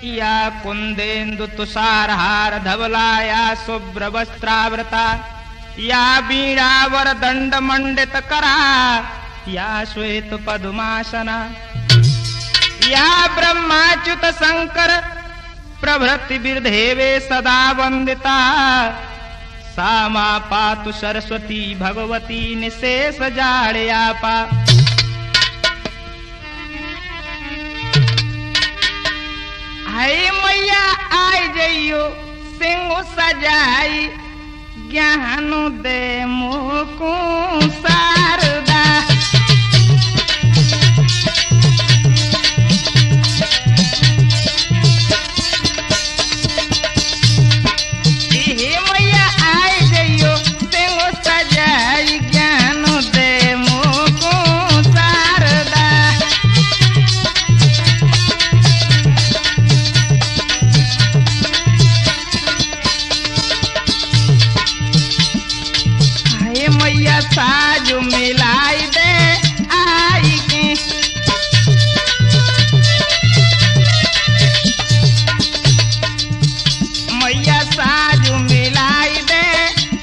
या कुंदेन्दु तुषारहार धवला या शुभ्र वस्त्रावृता या वीणावर दंड मंडित करा या श्वेत पद्मासना या ब्रह्माच्युत शंकर प्रभृति बिरधेवे सदा वंदिता सा मा पातु सरस्वती भगवती निशेष जाड़यापा। हाय मैया आई जइयो सिंह सजाई ज्ञान दे मुकु शारदा। साजु मिलाई दे आई के मैया साजु मिलाई दे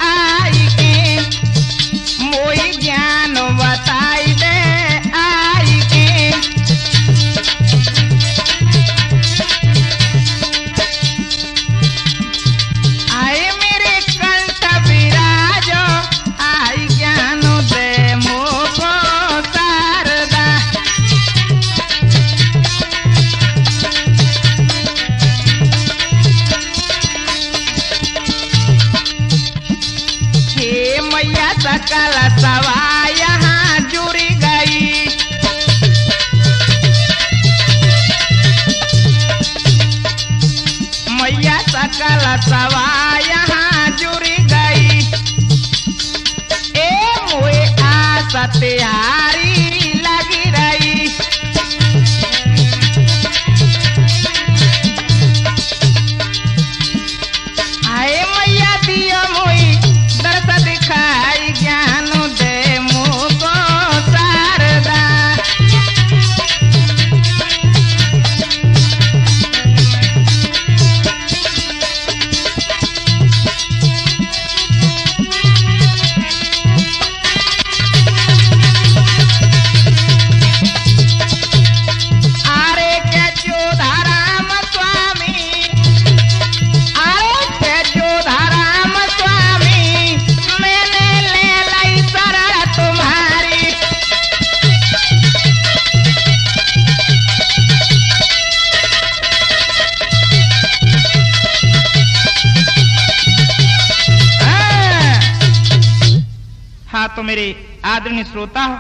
आई के मोई ज्ञान बताई दे आई के। आए मेरे कंठ विराज आई ज्ञान दे मोको शारदा। हे मैया सकल सवा यहाँ जुड़ी गई मैया सकल सवा यहाँ जुड़ी गई ए मोए आशा त्यारी लगी रही। आए मैया दिया मोई दर्श दिखाई ज्ञान दे मुको शारदा। हाँ तो मेरे आदरणीय श्रोता हो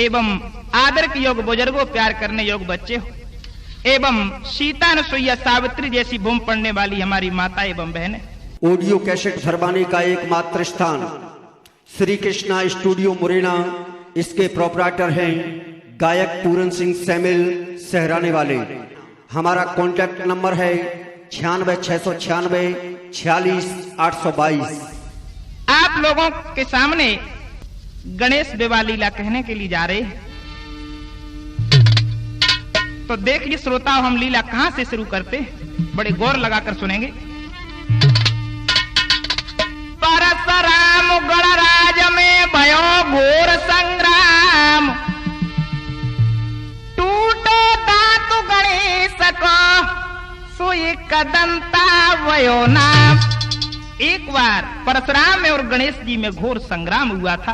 एवं आदर के योग बुजुर्गों, प्यार करने योग बच्चे हो एवं सीता अनुसुईया सावित्री जैसी भूमि पड़ने वाली हमारी माता एवं बहनें। ऑडियो कैसेट भरवाने का एकमात्र स्थान श्री कृष्णा स्टूडियो मुरैना। इसके प्रोपराइटर हैं गायक पूरन सिंह सैमिल सहराने वाले। हमारा कॉन्टैक्ट नंबर है 96 696 46 822। आप लोगों के सामने गणेश विवाह लीला कहने के लिए जा रहे हैं, तो देखिए श्रोता हम लीला कहां से शुरू करते हैं, बड़े गौर लगाकर सुनेंगे। परशुराम गणराज में भयो घोर संग्राम टूटो दातु गणेश को सुई कदंता वयो नाम। एक बार परशुराम में और गणेश जी में घोर संग्राम हुआ था।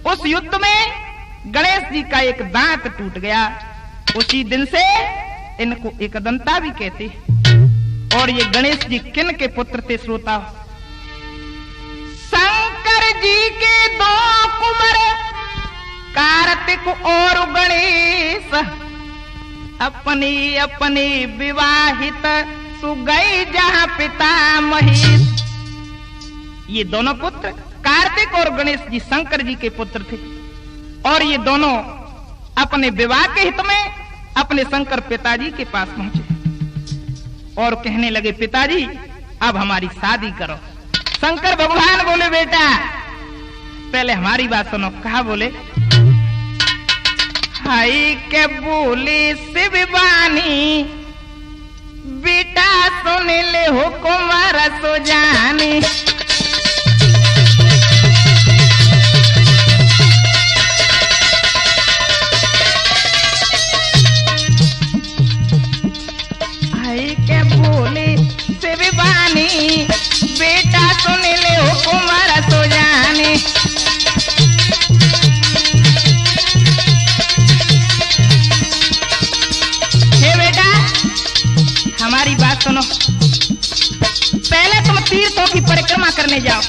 उस युद्ध में गणेश जी का एक दांत टूट गया। उसी दिन से इनको एकदंता भी कहते। और ये गणेश जी किन के पुत्र थे श्रोता? शंकर जी के दो कुमार कार्तिक और गणेश अपनी अपनी विवाहित सुगई जहां पिता महेश। ये दोनों पुत्र कार्तिक और गणेश जी शंकर जी के पुत्र थे और ये दोनों अपने विवाह के हित में अपने शंकर पिताजी के पास पहुंचे और कहने लगे, पिताजी अब हमारी शादी करो। शंकर भगवान बोले, बेटा पहले हमारी बात सुनो। कहा बोले, हाई के बोली शिव बानी सुन ले हुकुम रसो जानी। आई के बोले से विवानी बेटा सुन ले हुकुम रसो जानी। हे बेटा हमारी बात सुनो, पहले तुम तीर्थों की परिक्रमा करने जाओ।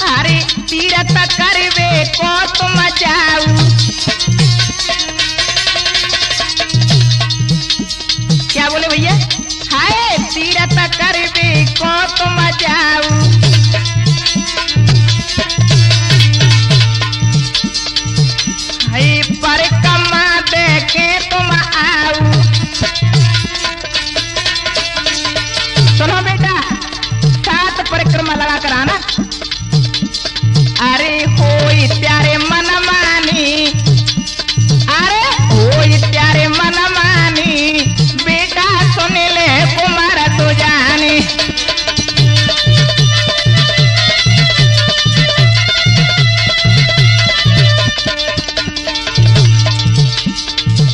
अरे तीर्थ करवे को तुम जाओ, क्या बोले भैया? हाय तीर्थ करवे को तुम जाओ। हाय परिक्रमा देखे तुम आओ। सुनो बेटा 7 परिक्रमा लगा कर आना। अरे होई प्यारे मन मानी, अरे होई प्यारे मन मानी बेटा सुन ले कुमार तो जानी।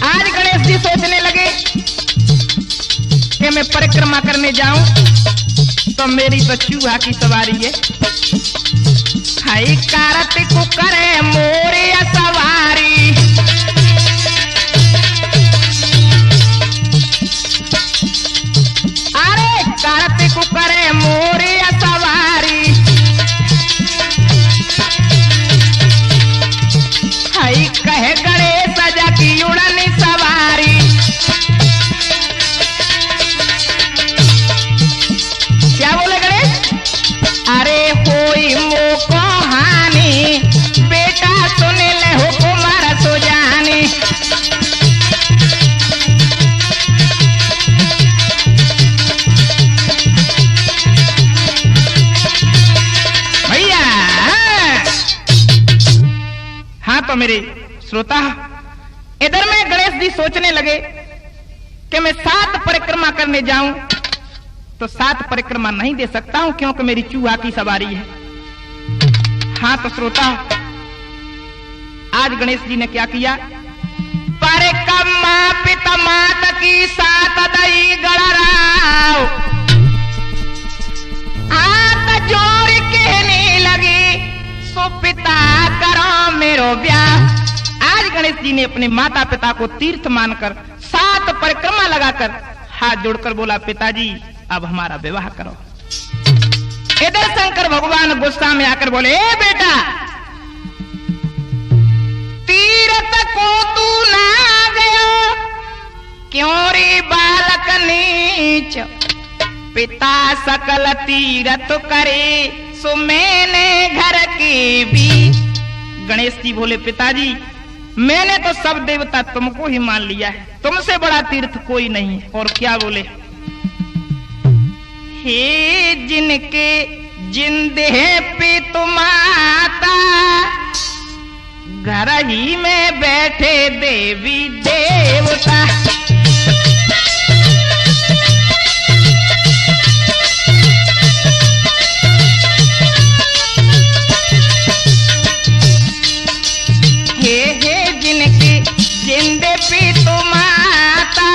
आज गणेश जी सोचने लगे कि मैं परिक्रमा करने जाऊं तो मेरी तो चूहा की सवारी है। हाय कार्तिक को करे मोरे सवारी। अरे कार्तिक को करे मोरे सवारी। हाय कहे गणेश सजा की उड़नी सवारी। क्या बोले गणेश? अरे होई मोको हानि बेटा सुन ले हुकुम रसो जानी। भैया हाँ तो मेरे श्रोता, इधर में गणेश जी सोचने लगे कि मैं 7 परिक्रमा करने जाऊं तो 7 परिक्रमा नहीं दे सकता हूं क्योंकि मेरी चूहा की सवारी है। हाँ तो श्रोता, आज गणेश जी ने क्या किया? परिक्रमा पिता मात की 7 दई गणराव हाथ जोड़ कहने लगे सो पिता करो मेरो ब्याह। आज गणेश जी ने अपने माता पिता को तीर्थ मानकर 7 परिक्रमा लगाकर हाथ जोड़कर बोला पिताजी अब हमारा विवाह करो। इधर शंकर भगवान गुस्सा में आकर बोले ए बेटा तीर्थ को तू ना गयो क्यों रे बालक नीच। पिता सकल तीर्थ करे सो मैंने घर के भी। गणेश जी बोले पिताजी मैंने तो सब देवता तुमको ही मान लिया है, तुमसे बड़ा तीर्थ कोई नहीं। और क्या बोले? हे जिनके जिंदे पे तुम्हाता घर ही में बैठे देवी देवता। हे जिनके जिंदे पे तुम्हाता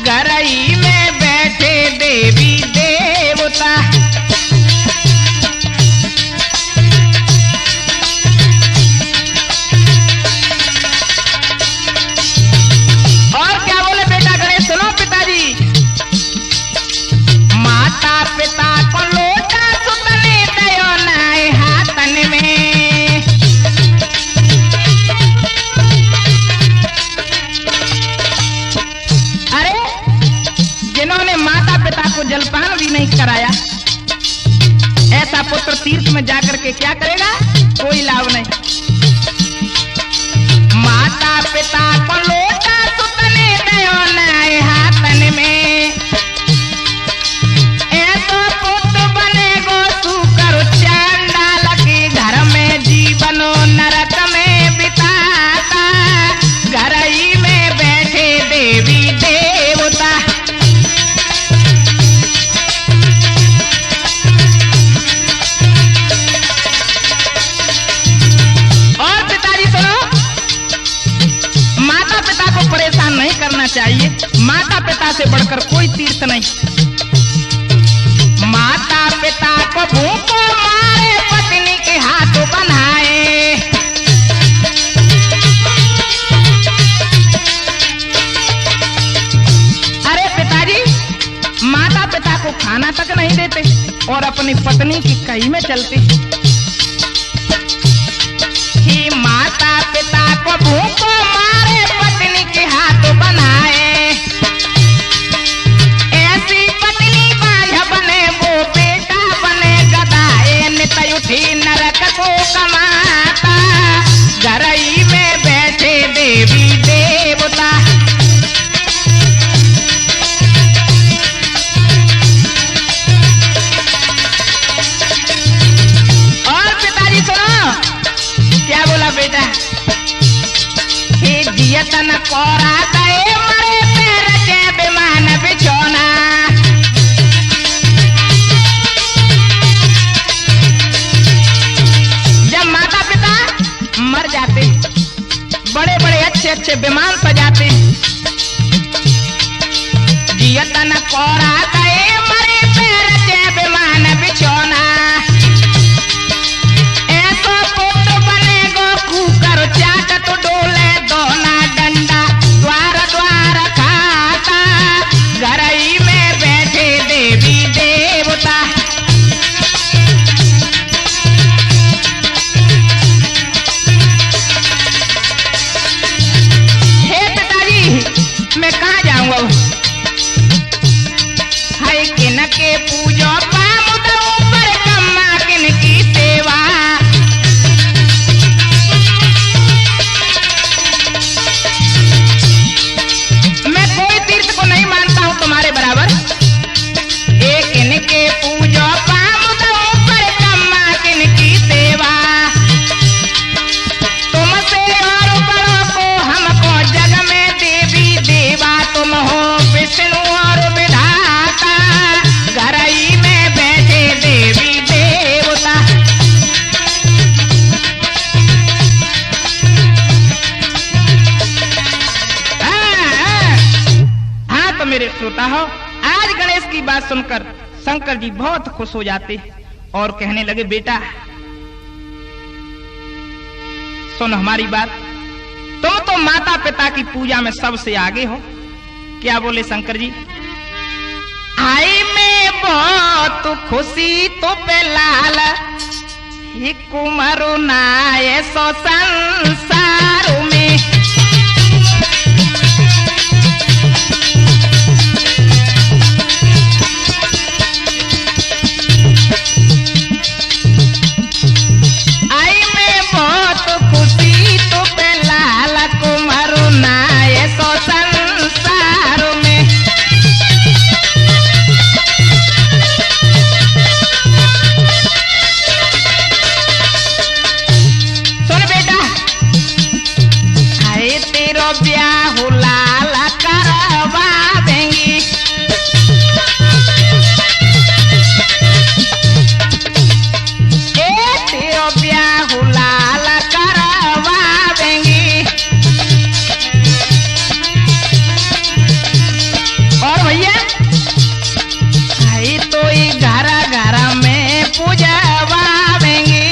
घर ही में बैठे देवी देवता। और क्या बोले बेटा गणेश सुनो पिताजी माता पिता को लोटा सुतने दयो नाय हाथन में। जलपान भी नहीं कराया ऐसा पुत्र तीर्थ में जाकर के क्या करेगा? कोई लाभ नहीं। माता पिता को लोटा सुतने दयो नाय हाथन में। ऐसा पुत्र बने गो तू करो चांडाल के घर में जीवन नरक में बिताता घर ही में बैठे देवी देवता। करना चाहिए। माता पिता से बढ़कर कोई तीर्थ नहीं। माता पिता को भूखों मारे, पत्नी के हाथों बनाए। अरे पिताजी माता पिता को खाना तक नहीं देते और अपनी पत्नी की कही में चलते। कि माता पिता को भूखों मारे, पत्नी के हाथों बनाए। ऐसी पत्नी बांझ बने, वो बेटा बने गदाए। नित उठी नरक को कमाता, गरई में बैठे देवी देवता। और पिताजी सुनो क्या बोला बेटा। हे जियतन कोरा दे मरे पैर के विमान बिछोना। जब माता पिता मर जाते, बड़े बड़े अच्छे अच्छे विमान सजाते। जियतन कोरा दे मरे पैर के विमान बिछोना। ऐसो पुत्र बनेगो कुकर चाट तो डोले दोना डंडा। द्वार द्वार खाता, गरई में बैठे देवी देवता। हे पिताजी मैं कहाँ जाऊंगा। हाय किन के पूजो पामुद ऊपर कम्मा किन की सेवा। मैं कोई तीर्थ को नहीं मानता हूँ तुम्हारे बराबर। एक इनके पूजो पामुद ऊपर कम्मा किन की सेवा। तुमसे और बड़ों को हमको जग में देवी देवा। तुम हो विष्णु और विधाता, गरई में बैठे देवी देवता। हाँ तो मेरे श्रोता हो, आज गणेश की बात सुनकर शंकर जी बहुत खुश हो जाते और कहने लगे बेटा सुन हमारी बात। तुम तो माता पिता की पूजा में सबसे आगे हो। क्या बोले शंकर जी। आई में बहुत खुशी तो पे लाल, ही कुमारो नाये सो संसार में। आई में बहुत खुशी तो पे लाल, कुमारो नाये सो संसार में। सुन बेटा, आए तेरो ब्याह लाला करवा देंगी। ए तेरो ब्याह लाला करवा देंगी। और भैया आई तो घरा घरा में पूजवा देंगी।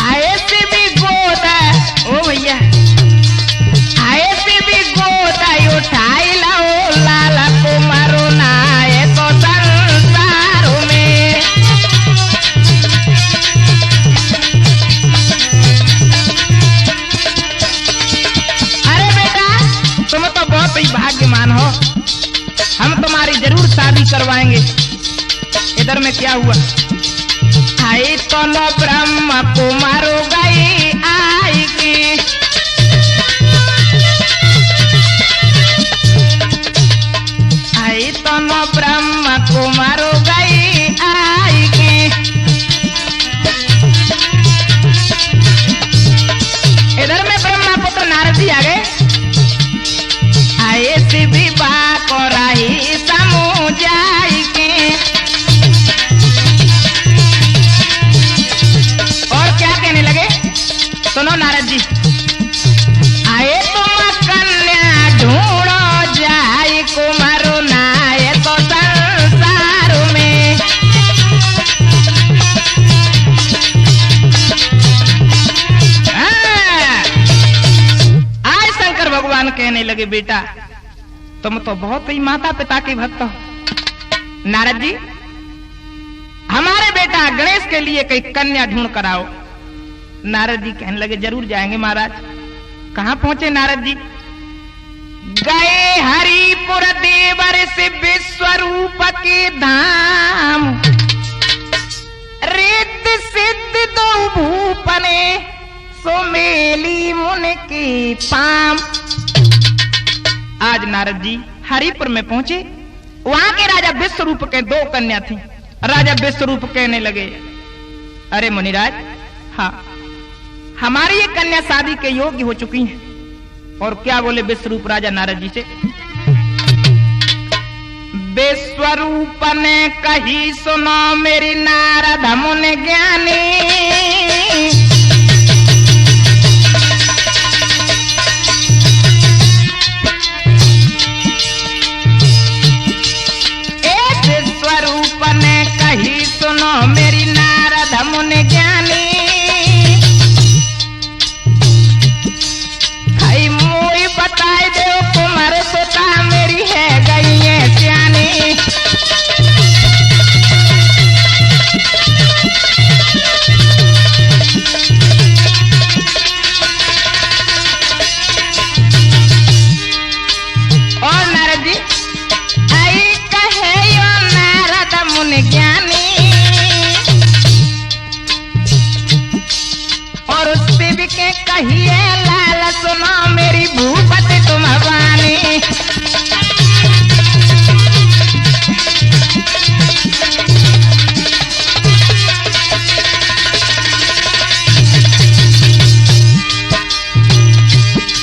आए से भी गोदा, ओ भैया आए से भी गोदा उठाई लाओ लाला को मारो नाये तो संसार में। अरे बेटा तुम तो बहुत ही भाग्यमान हो, हम तुम्हारी जरूर शादी करवाएंगे। इधर में क्या हुआ। आई तो न ब्रह्म कुमारो गई आई की। आई तो न ब्रह्म कुमारो गई आई की। इधर में ब्रह्मा पुत्र नारद जी आ गए। आए से विवाह को राही समूह जाई के। और क्या कहने लगे। सुनो नारद जी, आए तुम कन्या ढूंढो जाय कुमारो नायक संसार में। आज शंकर भगवान कहने लगे, बेटा तुम तो बहुत ही माता पिता के भक्त हो। नारद जी, हमारे बेटा गणेश के लिए कोई कन्या ढूंढ कर आओ। नारद जी कहने लगे, जरूर जाएंगे महाराज। कहां पहुंचे नारद जी? गए हरिपुर देवर से विश्वरूप के धाम, रिद्ध सिद्ध दो भूपने सुमेली मुन की पाम। आज नारद जी हरिपुर में पहुंचे। वहां के राजा विश्वरूप के 2 कन्या थी। राजा विश्वरूप कहने लगे, अरे मुनिराज, हाँ हमारी ये कन्या शादी के योग्य हो चुकी है। और क्या बोले विश्वरूप राजा नारद जी से? विश्वरूप ने कही सुनो मेरी नारद मुनि ज्ञानी, विश्वरूप ने कही सुनो मेरी नारद मुनि ज्ञानी, भाई मोई बताए दो तुम्हारे सुता मेरी है गई है सियानी। और नारद जी आई कहे यो नारद मुनि ज्ञानी, और उससे भी के कहिए लाल सुनो मेरी भूपति तुम वाणी।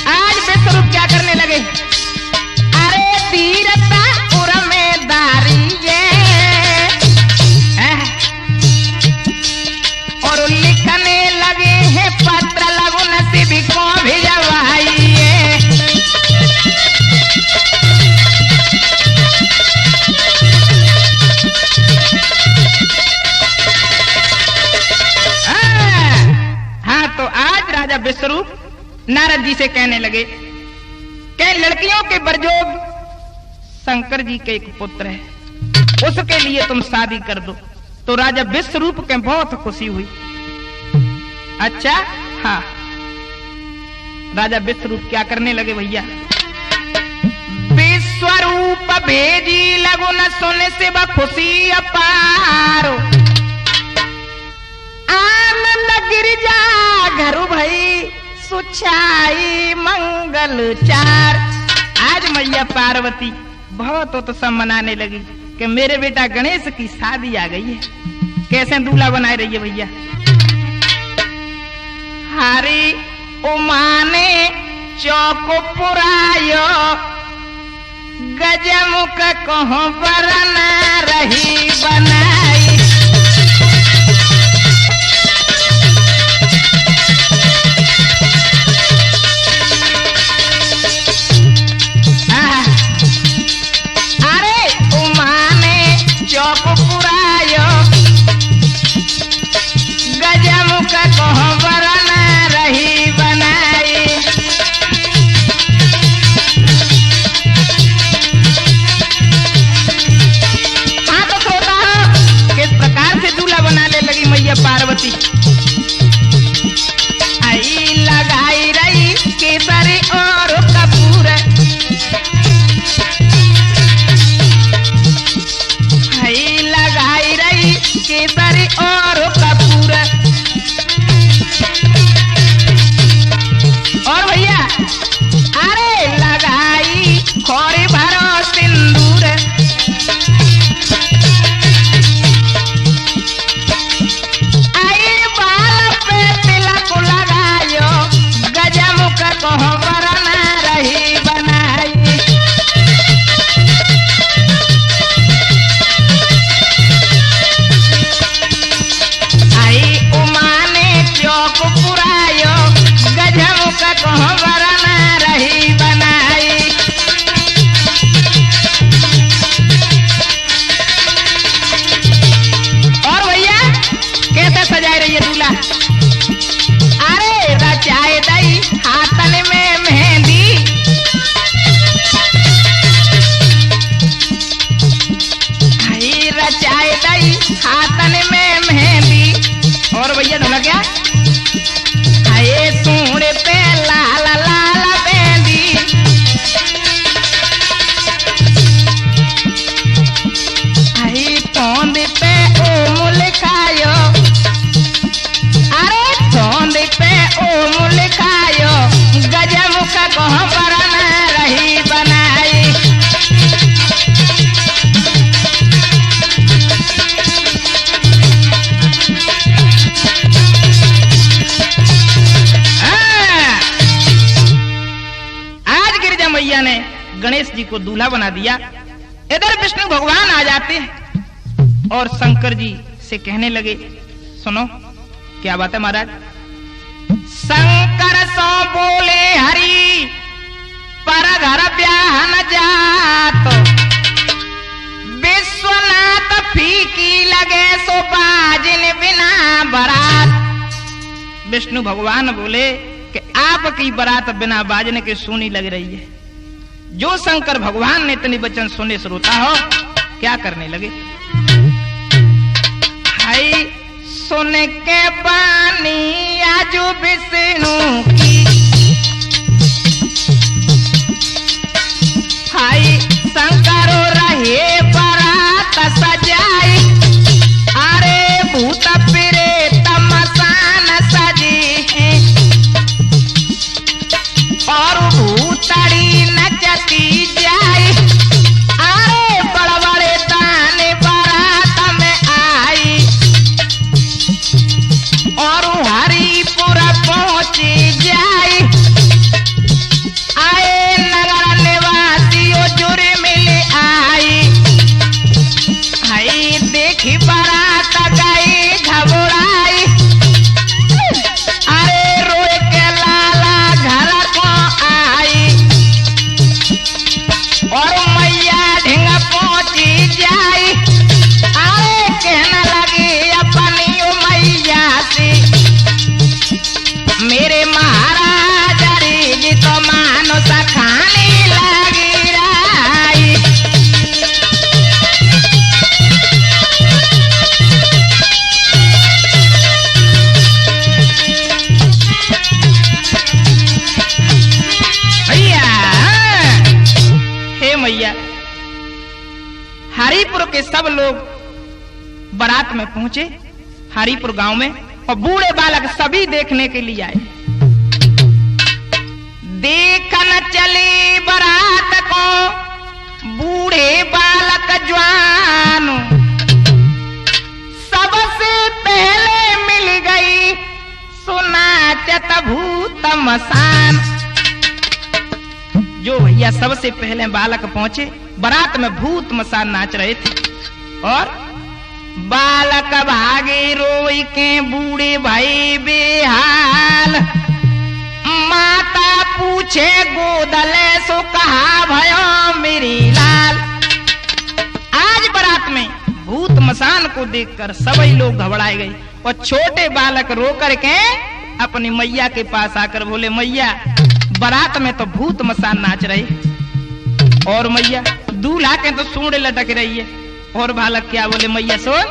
आज विश्वरूप क्या करने लगे? अरे तीरता उर्मेदारी और लिखने लगे हैं पत्र लगो नसीब को भिजवाइए। हाँ तो आज राजा विश्वरूप नारद जी से कहने लगे कि लड़कियों के बरजोग शंकर जी के एक पुत्र है, उसके लिए तुम शादी कर दो। तो राजा विश्वरूप के बहुत खुशी हुई। अच्छा, हाँ राजा विश्वरूप क्या करने लगे भैया? विश्वरूप भेजी लगो न सुन से खुशी अपारो, आनंद गिरिजा घरु भई सुचाई मंगल चार। आज मैया पार्वती बहुत उत्सव मनाने लगी कि मेरे बेटा गणेश की शादी आ गई है। कैसे दूल्हा बनाए रही है भैया? हरी उमाने चौक पुरायो, गजमुख कहो बरना रही बनाई। चौक पुरायो, गजमुख कहो बरना रही बनाई। हाँ तो श्रोता कोहबर न रही बनाई। और भैया कैसे सजाए रही है दूल्हा? अरे रचाए दई हाथन में मेहंदी, रचाए दई हाथन में मेहंदी। और भैया ढोला क्या? आए सूंड पे लाल लाल मेहंदी, आई तोंद पे ओम लिखायो, अरे तोंद पे ओम लिखायो, गजमुख कोहबर न रही बनाई। मैया ने गणेश जी को दूल्हा बना दिया। इधर विष्णु भगवान आ जाते हैं और शंकर जी से कहने लगे, सुनो क्या बात है महाराज? शंकर सो बोले हरि पर घर ब्याह न जात, विश्वनाथ फीकी लगे सो बाजिन बिना बारात। विष्णु भगवान बोले कि आपकी बारात बिना बाजने के सुनी लग रही है। जो शंकर भगवान ने इतने वचन सुने श्रोता हो क्या करने लगे? हाय सुन के पानी आजू विष्णु की, हाय शंकरो रहे बारात सजाई, अरे भूत प्रेत मसान सजी है, और भूतड़ी नचती जाए, अरे बड़ बड़े दाने बारात में आई, और हरिपुर पहुंची जाए, आए नगर निवासियों जुर मिल आई, आई देखी बारात गई घबराई, अरे रोए के लाला घर को आई, और मैया ढींग पहुंची जाई, अरे कहने लगी अपनी मैया से, मेरे महाराज जी तो मानो सखाने लगी राई। मैया हरिपुर के सब लोग बारात में पहुंचे हरिपुर गांव में, और बूढ़े बालक सभी देखने के लिए आए। देखन चली बारात को बूढ़े बालक जवान, सबसे पहले मिल गई सुनाचत भूत मसान। जो भैया सबसे पहले बालक पहुंचे, बारात में भूत मसान नाच रहे थे, और बालक भागे रोई के बूढ़े भाई बेहाल, माता पूछे गोदले सो कहा भयो मेरी लाल। आज बारात में भूत मसान को देखकर सभी लोग घबराए गए, और छोटे बालक रो करके अपनी मैया के पास आकर बोले, मैया बारात में तो भूत मसान नाच रहे, और मैया दूल्हा के तो सूंड लटक रही है। और बालक क्या बोले, मैया सुन,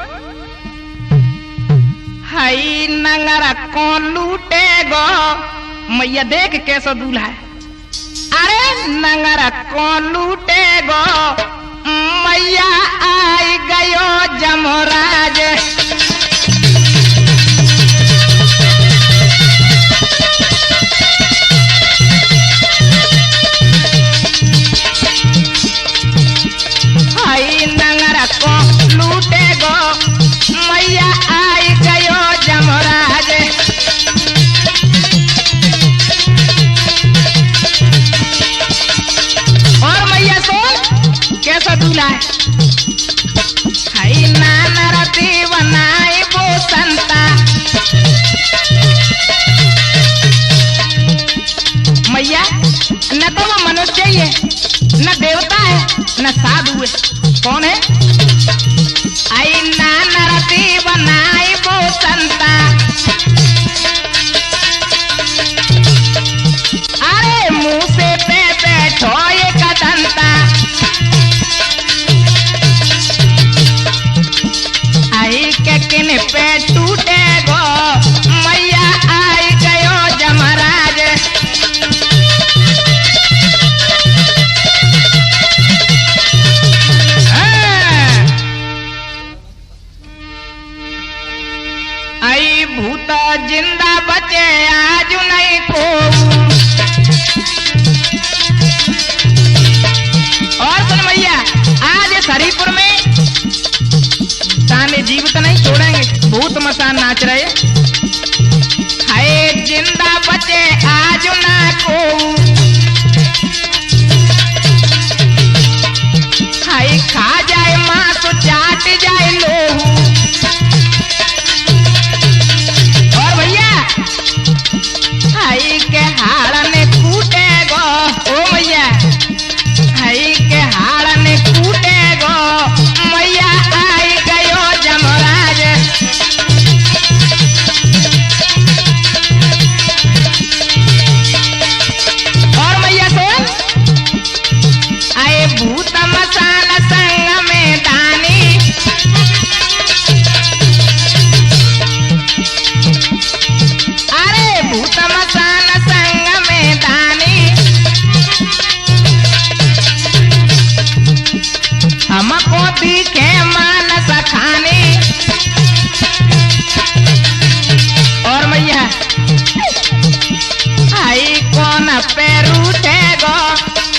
हाई नंगरा कौन लूटेगो? मैया देख कैसा दूल्हा है, अरे नंगरा कौन लूटेगो? मैया आई गयो जमराज, हाई नंगरा कौन लूटेगो? मैया आई गयो जमराज। और मैया सुन कैसा दूल्हा है, हाई नाना रती बनाई वो संता, जना साधु है। कौन है? आई नानरती बनाई वो संता, अरे मुंह से पे बैठो एक दंता, आई के किन पे टूटे गो मैया आई गयो जमराज। आई भूत जिंदा बचे आज नहीं को, और सुन भैया आज हरिपुर में ताने जीवित नहीं छोड़ेंगे, भूत मसान नाच रहे। हाय जिंदा बचे आज ना को, हाय खा जाए मांस चाट जाए लोहू, और भैया हाय के हाड़ ने कूटे गो, ओ भैया हाय के हाड़ ने कूटे गो मैया आई गयो जमराज। और मैया सुन, आए भूत मसान संग में दानी, अरे भूत मसान संग में दानी, हमको दिखे मानस खानी। और मैया आई कौन पैर उठे गो,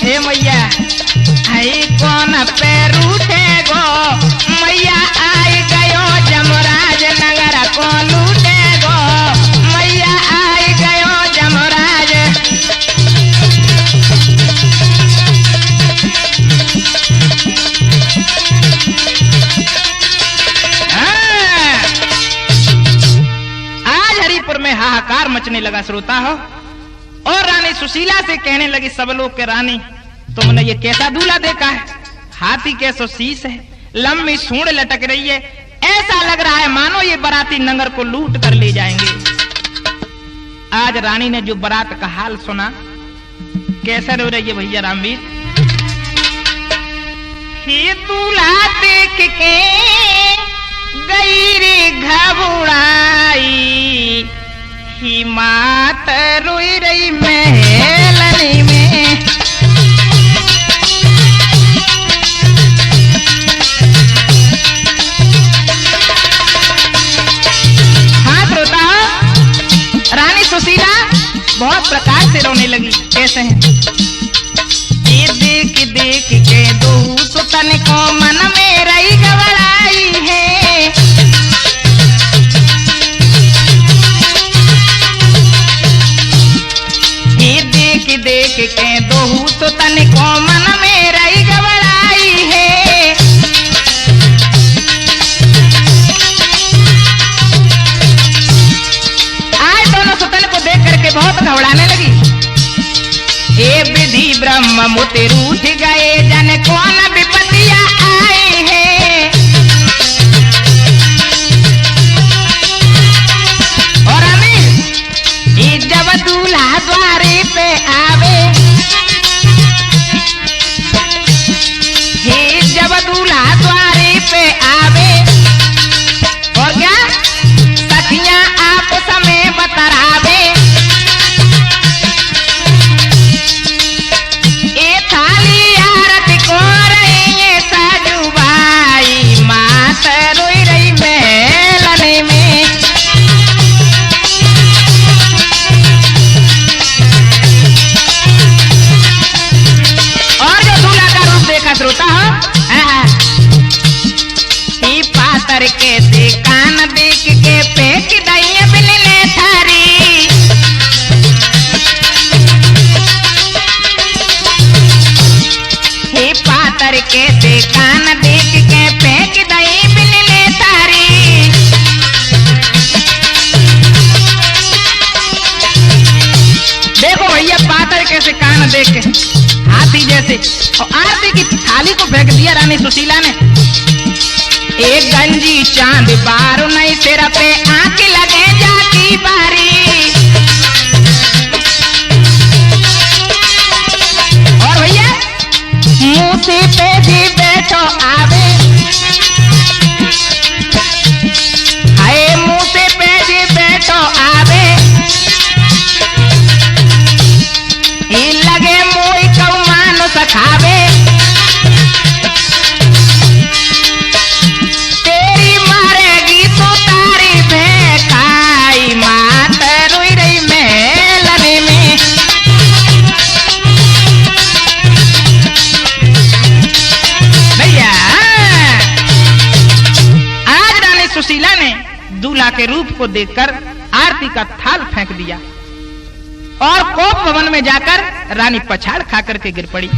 हे मैया आई कौन पैर उठे गो मैया आई गयो जमराज, नगर को लूटे गो मैया आई गयो जमराज। आज हरिपुर में हाहाकार मचने लगा श्रोता हो, और रानी सुशीला से कहने लगी सब लोग के रानी तुमने ये कैसा दूल्हा देखा है? हाथी कैसो शीश है, लंबी सूंड लटक रही है, ऐसा लग रहा है मानो ये बाराती नगर को लूट कर ले जाएंगे। आज रानी ने जो बारात का हाल सुना, कैसे रो रही है भैया रामवीर। ही दूल्हा देख के गई रे घबराई, ही मात रोई रही महलनी में, सुशीला बहुत प्रकार से रोने लगी। कैसे है? ये देख देख के दो सुतन को मन में रही घबराई है, ये देख देख के दो सुतन को मन में रही घबराई है। आज दोनों सुतन को देख करके बहुत घबराने लगी। ए विधि ब्रह्म मुते रूठ गए, जन कौन विपत्तियां आए हैं। और हमें ये जब दूल्हा द्वारे पे आवे, ये जब दूल्हा द्वारे पे आवे, और क्या सखियां आपस में बतरावे, ए थाली आरती को रही साजू भाई, मात रोई रही महलने में। और जो दूल्हा का रूप देखा श्रोता हो, पातर के से कान देख के फेंक दई बिलने थारी, हे पातर के से कान देख के फेंक दई बिलने थारी। देखो भैया पातर के से कान देख के हाथी जैसे, और आरती की थाली को फेंक दिया रानी सुशीला ने। एक गंजी चांद बारू नहीं सिर पे आंख लगे जाती बारी। और भैया मुंह पे भी बैठो आवे, हाय मुंह पे भी बैठो आवे, ये लगे मुई कौ मानुस खावे। तेरी मारेगी तो तारी भेखाई, मात रोई रही मेलने में। भैया आज रानी सुशीला ने दूल्हा के रूप को देखकर आरती का थाल फेंक दिया और कोप भवन में जाकर रानी पछाड़ खाकर के गिर पड़ी।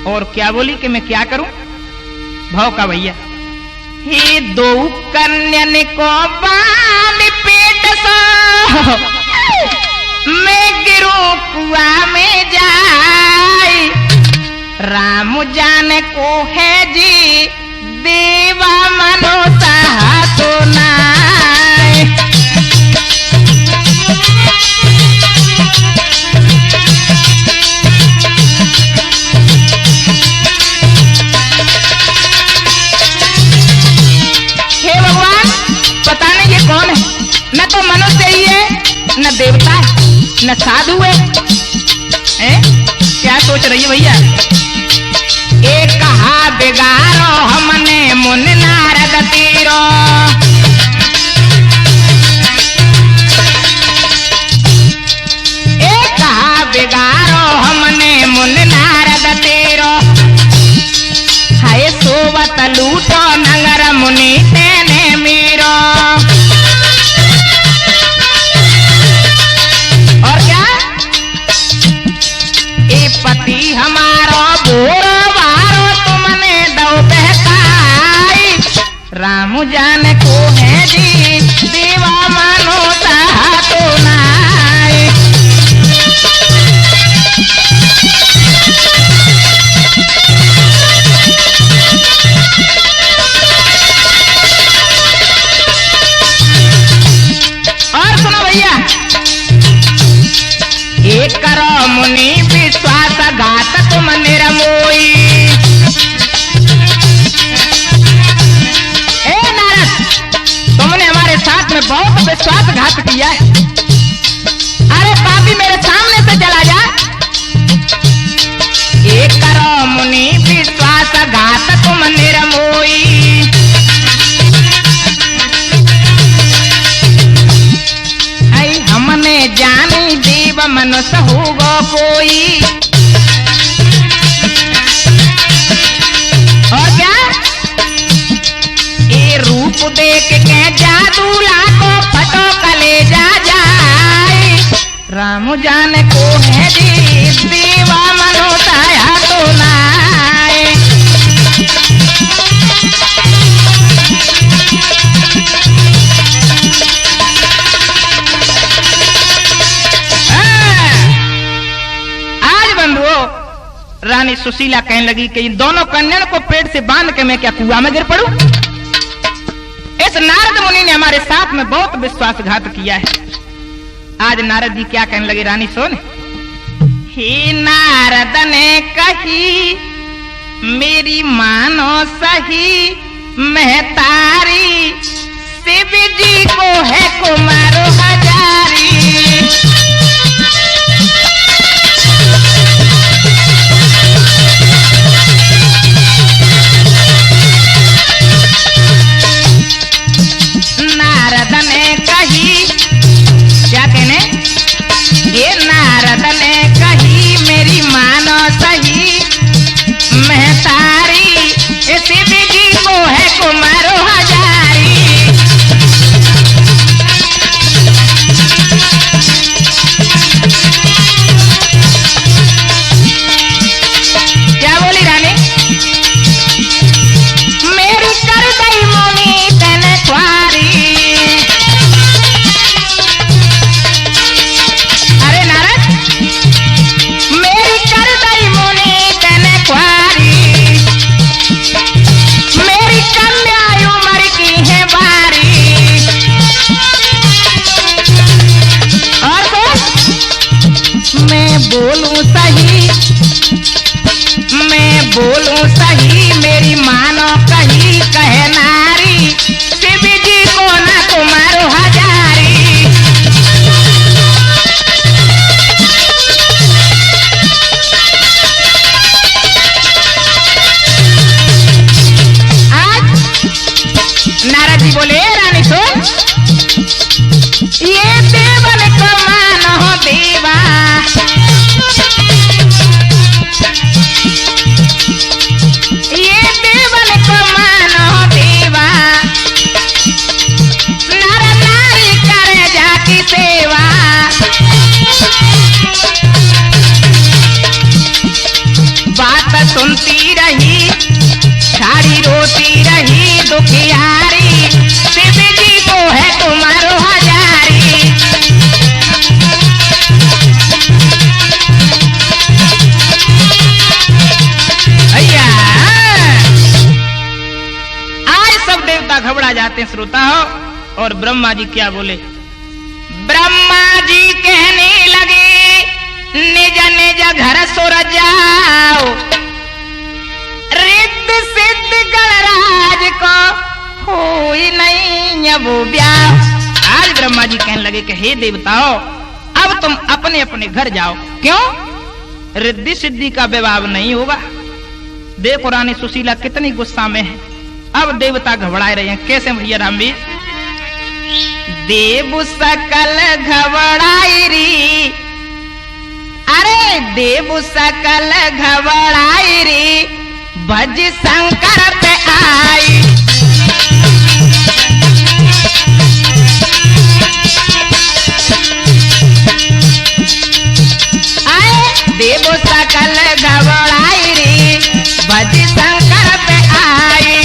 और क्या बोली कि मैं क्या करूं? भाव का भैया, हे दो कन्यन को बांध पेट सो, मैं गिरूं कुआं में जाए। राम जान को है जी देवा मनो सहा तो नाय। कौन है? न तो मनुष्य ही है, न देवता है, न साधु है? क्या सोच रही है भैया? एक कहा बेगारो हमने मुन नारद तीरो, एक कहा बेगारो हमने मुन नारद तीरो, हाय सोवत लूटो नगर मुनि तेने मीरो। पति हमारो बोरो बारो तुमने दो बहकाई। राम जान को है जी देवा मानो सहा तो नाय। और सुनो भैया, एक करो मुनि विश्वास घात तुम निरमोई। ए नारद, तुमने हमारे साथ में बहुत विश्वासघात किया है। अरे पापी मेरे सामने से चला जा। एक करो मुनि विश्वासघात तुम निरमोई। आई हमने जानी देव मनुष्य होगो कोई। और क्या ये रूप देख के जादू लाको फटो कलेजा जाए। राम जान को है जी देवा मनो सहा तो नाय। रानी सुशीला कहने लगी कि इन दोनों कन्याओं को पेट से बांध के मैं क्या कुआं में गिर पड़ूं? इस नारद मुनि ने हमारे साथ में बहुत विश्वासघात किया है। आज नारद जी क्या कहने लगे, रानी सुन। हे नारद ने कही मेरी मानो सही, मैं तारी शिव जी को है कुमारो हजारी। नारद ने कही, क्या कहने? ये नारद ने कही मेरी मानो सही, मैं तारी शिव जी को है कुमारो हजारी। श्रोता हो। और ब्रह्मा जी क्या बोले? ब्रह्मा जी कहने लगे निज निज घर सुर जाओ, रिद्ध सिद्ध गणराज को होई नहीं अब ब्याह। आज ब्रह्मा जी कहने लगे कि हे देवताओं, अब तुम अपने अपने घर जाओ। क्यों? रिद्धि सिद्धि का विवाह नहीं होगा। देखो रानी सुशीला कितनी गुस्सा में है। अब देवता घबराए रहे हैं। कैसे भैया रामवीर? देव सकल घबराई री, अरे देव सकल घबराई री, भज शंकर पे आई। देव सकल घबराई रे, भज शंकर पे आई।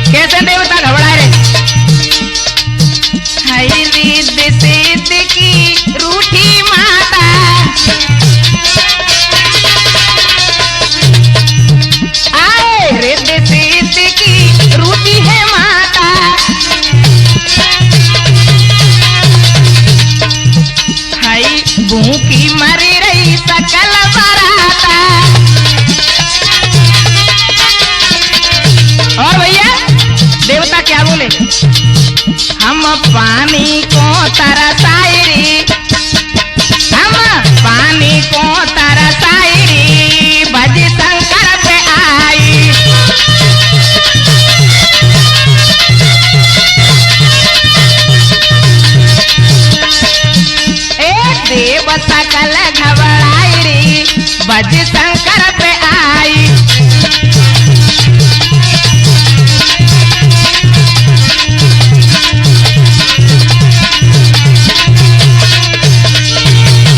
कैसे देवता घबराए रे? हई रिद्ध सिद्ध की रूठी माता, आए रिद्ध सिद्ध की रूठी है माता। हई भूखी मरी रही सकल बराता। और भैया देवता क्या बोले? हम पानी को तरसाई री, हम पानी को तरसाई री, भज शंकर पे आई। देव सकल घबराई री, भज शंकर पे आई।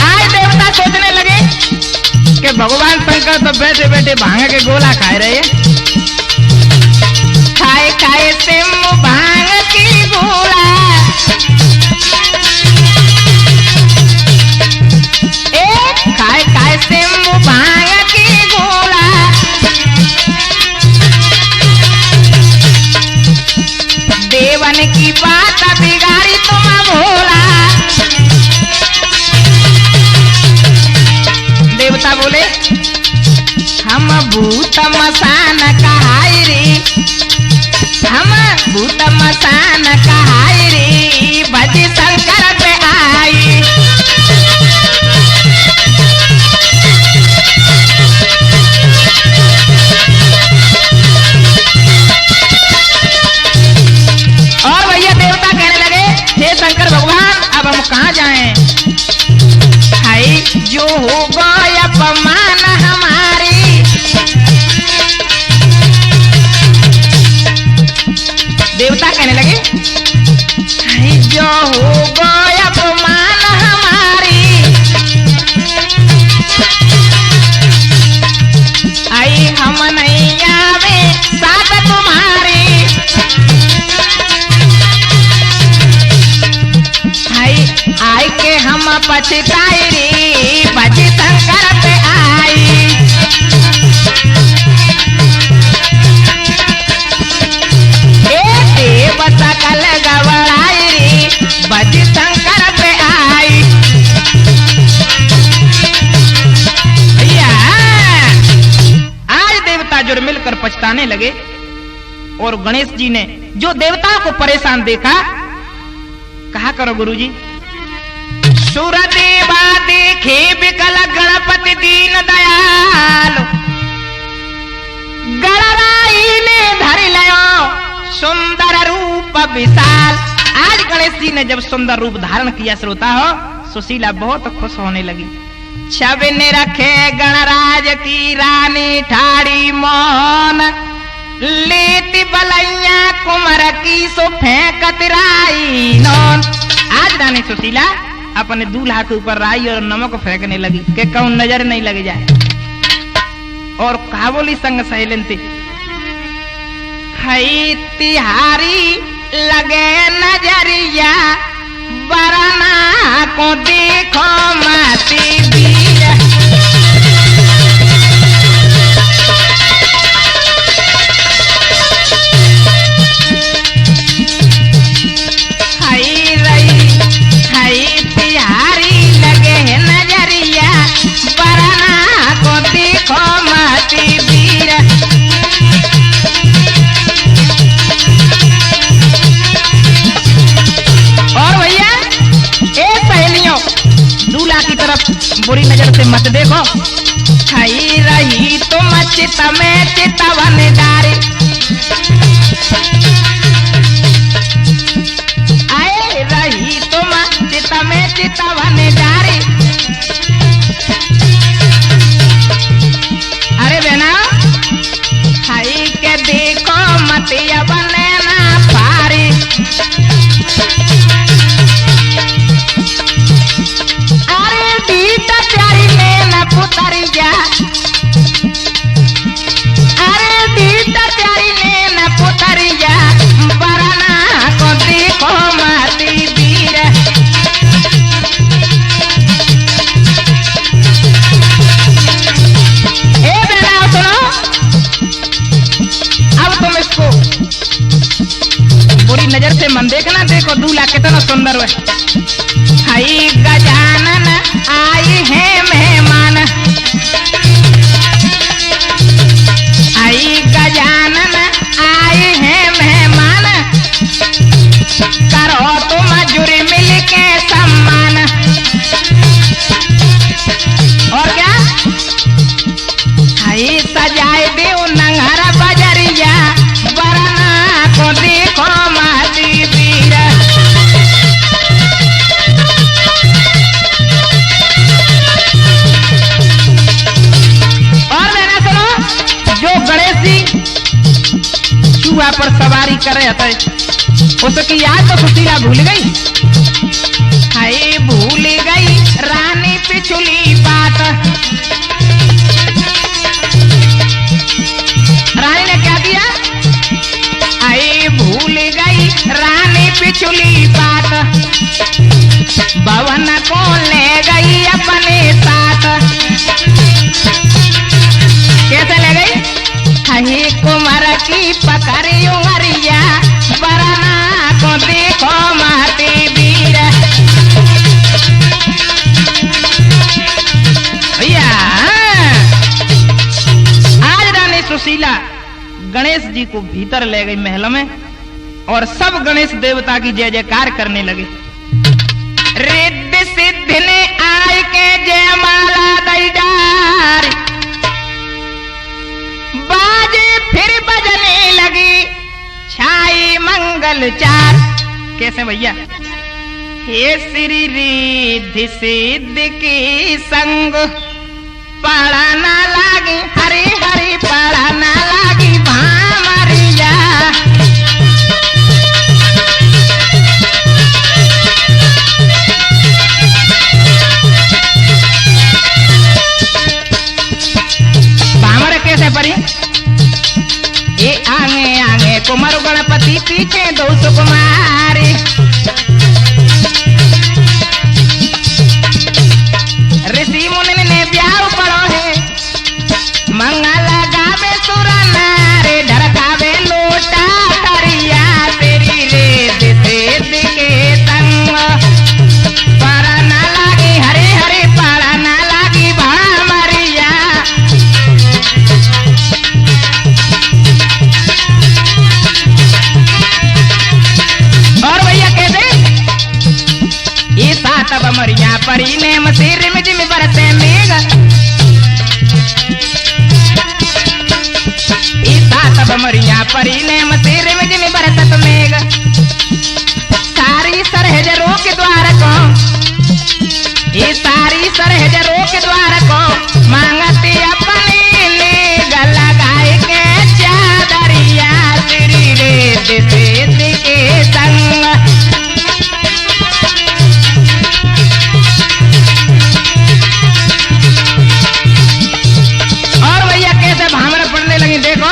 आज देवता सोचने लगे कि भगवान शंकर तो बैठे बैठे भांग के गोला खाए रहे, खाए खाए से भांग की गोला। खाए खाए से भांग की गोला, देवन की बात बिगाड़ी तुम भोला। देवता बोले हम भूत मसान कहाई रे, हम भूत मसान कहाई रे, भज शंकर पे आई। और भैया देवता कहने लगे हे शंकर भगवान, अब हम कहाँ जाएं? हाय जो हो गया अपमान हमारी। देवता कहने लगे हाय जो हो गया अपमान हमारी, आई हम नहीं आवे साथ तुम्हारी। आई के हम पछताई रे, भज शंकर पे आई। देव सकल घबराई रे, भज शंकर पे आई। भैया आज देवता जुड़ मिलकर पछताने लगे। और गणेश जी ने जो देवताओं को परेशान देखा, कहा करो गुरुजी? सूरदेवा देखे विकल गणपति दीन दयाल, गणराई ने धर लियो सुंदर रूप विशाल। आज गणेश जी ने जब सुंदर रूप धारण किया श्रोता हो, सुशीला बहुत खुश होने लगी। छवि ने रखे गणराज की रानी ठाड़ी मोहन, लेती बलैया कुमर की सो फेंकत राई नौन। आज रानी सुशीला अपने दूल्हा के ऊपर राई और नमक फेंकने लगी कि कौन नजर नहीं लग जाए। और कहा बोली संग सहेलन से, खई तिहारी लगे नजरिया, बरना को देखो माती दिया। बुरी नजर से मत देखो। छाई रही तुम चित में चितवन डारी, आए रही तुम चित में चितवन डारी। अरे बहना छाई के देखो मतिया बने ना पारी। अरे दीदा प्यारी ने न पुतरिया, अरे दीदा प्यारी ने न पुतरिया, बरना को देखो माती वीर। ए बेटा सुनो, अब तुम इसको बुरी नजर से मन देखना। देखो दूल्हा कितना सुंदर है। हई गजानन आई है मेहमान, हई गजानन आई है मेहमान। करो तुम जुरी मिल के सम्मान। और क्या हई सजाए देव नंगर बजरिया, बरना को देखो माती वीर। चूहा पर सवारी करे थे, उसकी याद तो सुशीला भूल गई। हाय भूल गई रानी पिछली बात। रानी ने क्या किया? हाय भूल गई रानी पिछली बात, भवन को ले गई अपने साथ। कैसे ले गई? हही कुमार की पकड़ी उमरिया, बरना को देखो माती वीर। भैया आज रानी सुशीला गणेश जी को भीतर ले गई महल में, और सब गणेश देवता की जय जयकार करने लगे। रिद्धि सिद्धि ने आय के जय माला दई डारी, बाजे फिर बजने लगी छाई मंगल चार। कैसे भैया? हे श्री रिद्धि सिद्धि की संग, पड़ा ना लागी हरी हरी, पड़ा ना लागी भामरिया। भामर कैसे पड़ी? ये आगे आगे कुमार गणपति, पीछे दो सुकुमारी। ऋषि मुनि ने ब्याह पड़ो है, मंगल गावे सुर नारे, ढरकावे लोटा करिया। तेरी रेत सेद के संग, पड़ा ना लागी हरे हरे, पड़ा ना लागी भामरिया। और भैया कैसे? ये सात बमरिया परी ने मसीर में जिम बरसे मेघ, ये सात बमरिया परी ने मसीर में जिम बरसत मेघ। सारी सरहज रोक द्वार को, ये सारी सरहज रोक द्वार को, मांगती अपनी नेग लगाए के चादरिया। तेरी रेत सेद के संग, और भैया कैसे भामर पड़ने लगी। देखो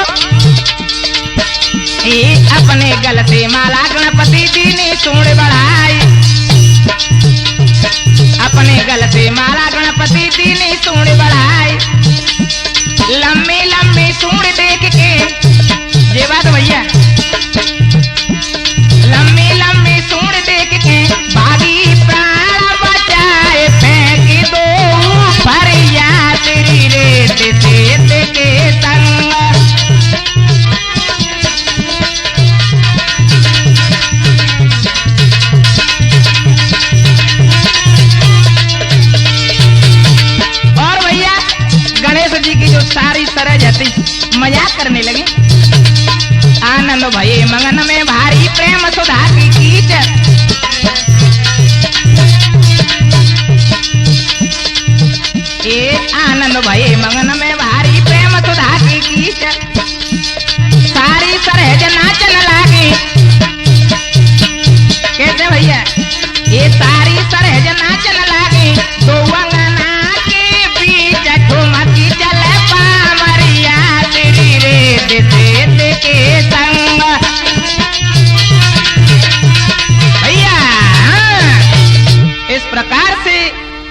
ये अपने गल से माला गणपति जी ने सूंड बढ़ाई, अपने गल से माला गणपति जी ने सूंड बढ़ाई। लंबी लंबी सूंड देख के, ये बात भैया, लंबी लंबी सूंड देख के भागी प्राण बचाए, फेंक दो फरिया। तेरी रेत सेद के संग, आनंद भये मगन में भारी प्रेम सुधा की कीच। आनंद भये मगन में भारी प्रेम सुधा की कीच। सारी सरहज नाचन लागी। कैसे भैया ये सारी सरहज नाचन लागी। दो अंगना के बीच ठुमकी चले पामरिया श्री रे के संग। भैया इस प्रकार से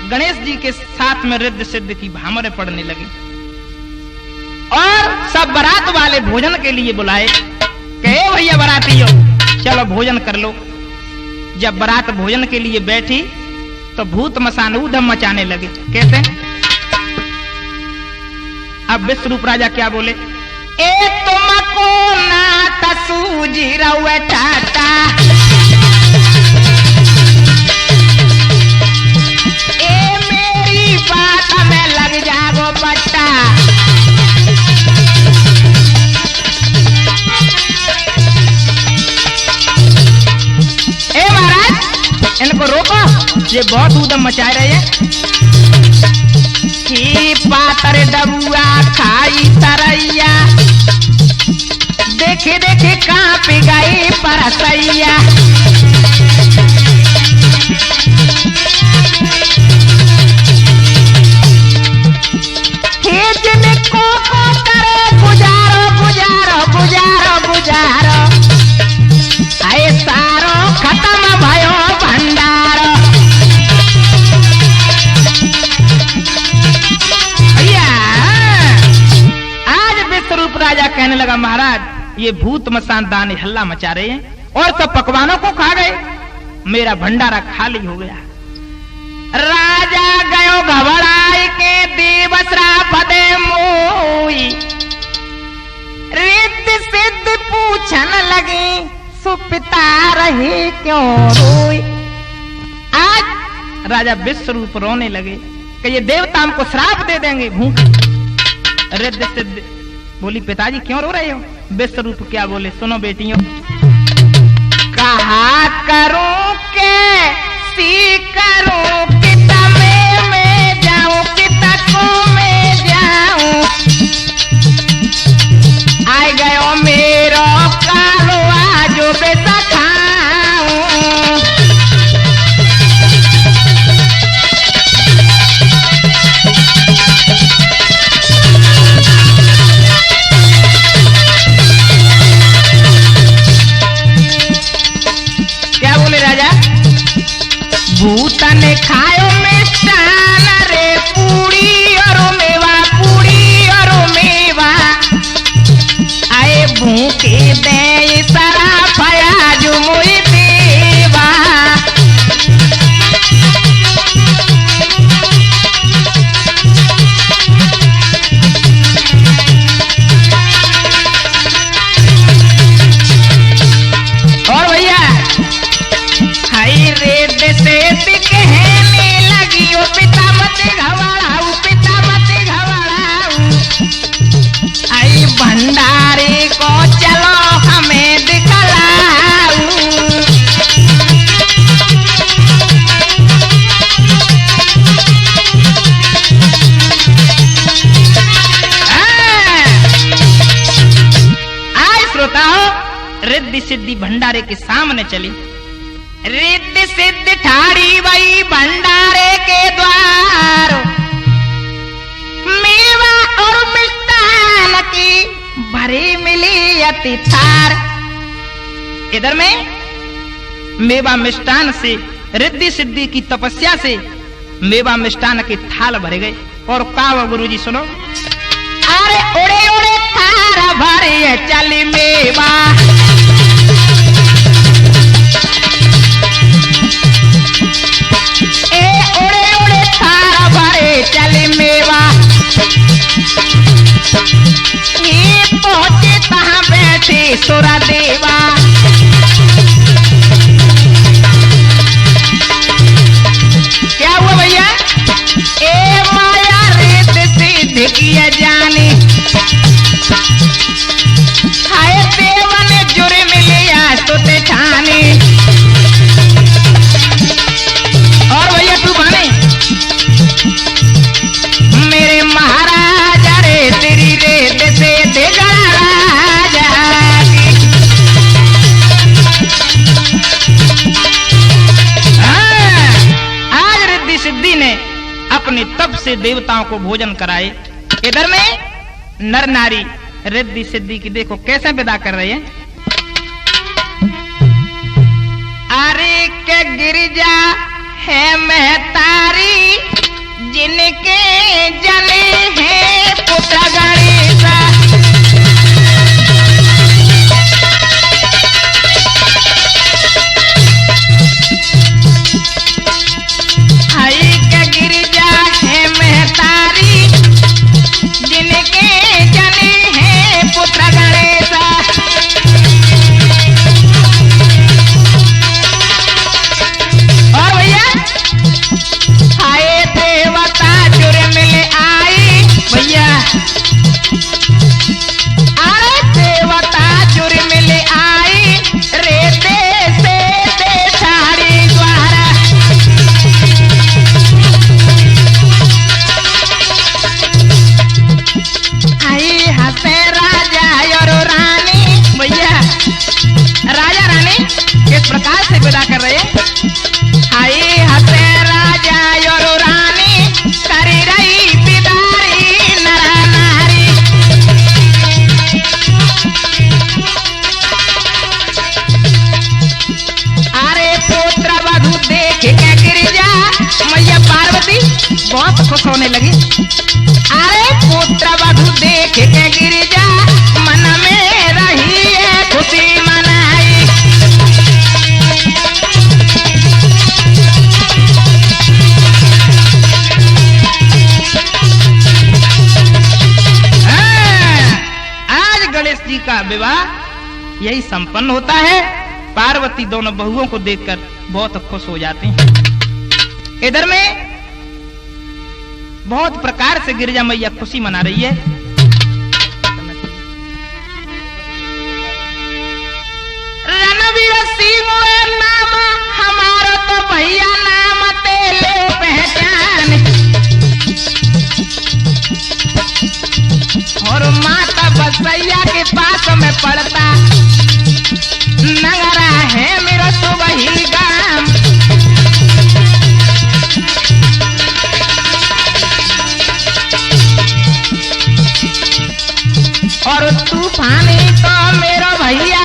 गणेश जी के साथ में रिद्ध सिद्ध की भामरे पड़ने लगी और सब बारात वाले भोजन के लिए बुलाए। कहे भैया बारातियों चलो भोजन कर लो। जब बारात भोजन के लिए बैठी तो भूत मसान ऊधम मचाने लगे। कैसे? अब विश्वरूप राजा क्या बोले? ए तुमको ना तसूजी रउए टाटा, ए मेरी बात में लग जागो बट्टा। ए महाराज इनको रोको, ये बहुत ऊधम मचा रहे हैं। ही पातर डबुआ खाई तरैया, देखे देखे कांप गई परसैया। हे जिनको को करे गुजारो गुजारो गुजारो गुजारो, आए सारो खत्म भयो भंडारो। विश्वरूप राजा कहने लगा महाराज ये भूत मसान दाने हल्ला मचा रहे हैं और सब पकवानों को खा गए, मेरा भंडारा खाली हो गया। राजा गयो घबराई के दिवसरा पदे मोई, रिद्ध सिद्ध पूछन लगी सुपिता रही क्यों रोई। आज राजा विश्वरूप रोने लगे कि ये देवता हमको श्राप दे देंगे भूख। रिद्ध सिद्ध बोली पिताजी क्यों रो रहे हो? विश्वरूप क्या बोले? सुनो बेटियों, कहा करूं के सी करूं किता में जाऊं किता को में जाऊं, आए गयो मेरो कालो आजो बेटा खाऊं। भूतन खायो मिष्टान रे पूरी और मेवा, पूरी और मेवा, आए भूखे दे सारा फया जो मोई देवा। और भैया हाई रेड से कहने लगी ओ पिता मत घबराऊ, पिता मत घबराऊ, आई भंडारे को चलो हमें दिखलाऊ। आज श्रोताओ रिद्धि सिद्धि भंडारे के सामने चली। रिद्ध सिद्ध ठाड़ी वही भंडारे के द्वार, मेवा और मिष्टान की भरी मिली अति थार। इधर में मेवा मिष्टान से रिद्धि सिद्धि की तपस्या से मेवा मिष्टान के थाल भरे गए। और कावा गुरुजी सुनो, अरे उड़े उड़े थार भरे चली मेवा, चले मेवा, ये पहुंचे कहाँ बैठे सुरा देवा। क्या हुआ भैया? ए माया रिद्ध सिद्ध किया जाने, हाय देवन जो अपने देवताओं को भोजन कराए। इधर में नर नारी रिद्धि सिद्धि की देखो कैसे विदा कर रहे हैं। अरे के गिरिजा है महतारी जिनके जने हैं पुत्र गणेश। हई के गिरिजा है महतारी जिनके जने हैं पुत्र गणेश। और भैया हाय देवता जुर मिले आई भैया। अरे देवता जुर मिले आई रे से देशारी द्वारा। आई हंसे राजा और रानी भैया। राजा रानी किस प्रकार से विदा कर रहे हैं। आई हंसे राजा और रानी करी रही बिदारी नर नारी। अरे पुत्र वधु देख के गिरिजा मैया पार्वती बहुत खुश होने लगी। अरे पुत्र वधु देख के गिरिजा मन में रही है खुशी मनाई। आज गणेश जी का विवाह यही संपन्न होता है। पार्वती दोनों बहुओं को देखकर बहुत खुश हो जाती हैं। इधर में बहुत प्रकार से गिरिजा मैया खुशी मना रही है। रणवीर सिंह नाम हमारा तो भैया नाम तेले पहचान। और माता बसैया के पास में पड़ता नगरा है मेरा तो वही गाम। और तूफानी तो मेरा भैया